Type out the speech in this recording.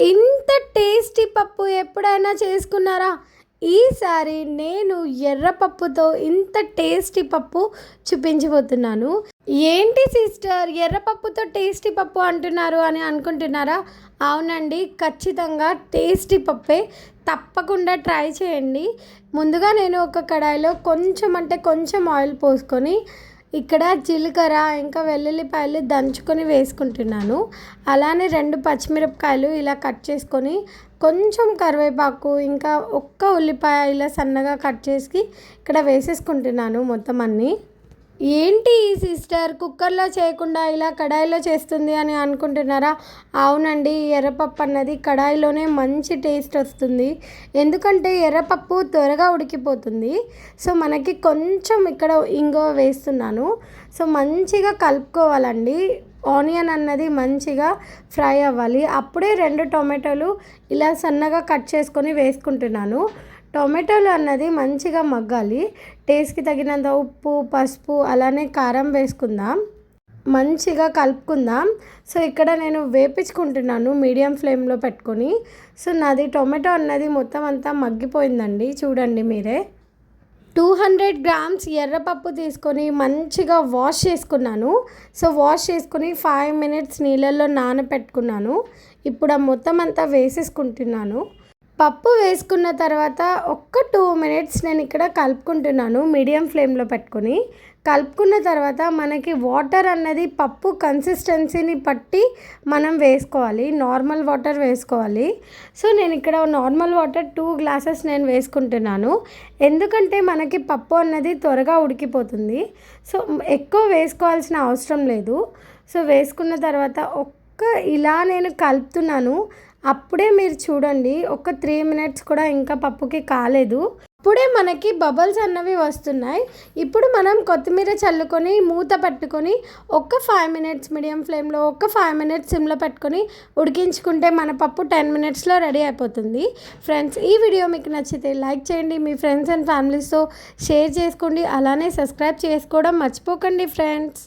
ఇంత టేస్టీ పప్పు ఎప్పుడైనా చేసుకున్నారా? ఈసారి నేను ఎర్రపప్పుతో ఇంత టేస్టీ పప్పు చూపించబోతున్నాను. ఏంటి సిస్టర్ ఎర్రపప్పుతో టేస్టీ పప్పు అంటున్నారు అని అనుకుంటున్నారా? అవునండి, ఖచ్చితంగా టేస్టీ పప్పే. తప్పకుండా ట్రై చేయండి. ముందుగా నేను ఒక కడాయిలో కొంచెం ఆయిల్ పోసుకొని ఇక్కడ జీలకర్ర ఇంకా వెల్లుల్లిపాయలు దంచుకొని వేసుకుంటున్నాను. అలానే 2 పచ్చిమిరపకాయలు ఇలా కట్ చేసుకొని, కొంచెం కరివేపాకు, ఇంకా ఒక్క ఉల్లిపాయ ఇలా సన్నగా కట్ చేసి ఇక్కడ వేసేసుకుంటున్నాను మొత్తం అన్నీ. ఏంటి ఈ సిస్టర్ కుక్కర్లో చేయకుండా ఇలా కడాయిలో చేస్తుంది అని అనుకుంటున్నారా? అవునండి, ఎర్రపప్పు అన్నది కడాయిలోనే మంచి టేస్ట్ వస్తుంది. ఎందుకంటే ఎర్రపప్పు త్వరగా ఉడికిపోతుంది. సో మనకి కొంచెం ఇక్కడ ఇంగువ వేస్తున్నాను. సో మంచిగా కలుపుకోవాలండి. ఆనియన్ అన్నది మంచిగా ఫ్రై అవ్వాలి. అప్పుడే 2 టొమాటోలు ఇలా సన్నగా కట్ చేసుకొని వేసుకుంటున్నాను. టొమాటోలు అన్నది మంచిగా మగ్గాలి. టేస్ట్కి తగినంత ఉప్పు, పసుపు, అలానే కారం వేసుకుందాం. మంచిగా కలుపుకుందాం. సో ఇక్కడ నేను వేపించుకుంటున్నాను మీడియం ఫ్లేమ్లో పెట్టుకొని. సో నాది టొమాటో అన్నది మొత్తం అంతా మగ్గిపోయిందండి, చూడండి మీరే. 200 గ్రామ్స్ ఎర్రపప్పు తీసుకొని మంచిగా వాష్ చేసుకున్నాను. సో వాష్ చేసుకొని 5 మినిట్స్ నీళ్ళల్లో నానబెట్టుకున్నాను. ఇప్పుడు ఆ మొత్తం అంతా వేసేసుకుంటున్నాను. పప్పు వేసుకున్న తర్వాత ఒక్క 2 మినిట్స్ నేను ఇక్కడ కలుపుకుంటున్నాను మీడియం ఫ్లేమ్లో పెట్టుకొని. కలుపుకున్న తర్వాత మనకి వాటర్ అన్నది పప్పు కన్సిస్టెన్సీని బట్టి మనం వేసుకోవాలి. నార్మల్ వాటర్ వేసుకోవాలి. సో నేను ఇక్కడ నార్మల్ వాటర్ 2 గ్లాసెస్ నేను వేసుకుంటున్నాను. ఎందుకంటే మనకి పప్పు అన్నది త్వరగా ఉడికిపోతుంది. సో ఎక్కువ వేసుకోవాల్సిన అవసరం లేదు. సో వేసుకున్న తర్వాత ఇలా నేను కలుపుతున్నాను. అప్పుడే మీరు చూడండి, ఒక 3 మినిట్స్ కూడా ఇంకా పప్పుకి కాలేదు. అప్పుడే మనకి బబల్స్ అన్నవి వస్తున్నాయి. ఇప్పుడు మనం కొత్తిమీర చల్లుకొని మూత పెట్టుకొని ఒక 5 మినిట్స్ మీడియం ఫ్లేమ్లో, ఒక 5 మినిట్స్ సిమ్లో పెట్టుకొని ఉడికించుకుంటే మన పప్పు 10 మినిట్స్లో రెడీ అయిపోతుంది. ఫ్రెండ్స్, ఈ వీడియో మీకు నచ్చితే లైక్ చేయండి, మీ ఫ్రెండ్స్ అండ్ ఫ్యామిలీస్తో షేర్ చేసుకోండి, అలానే సబ్స్క్రైబ్ చేసుకోవడం మర్చిపోకండి ఫ్రెండ్స్.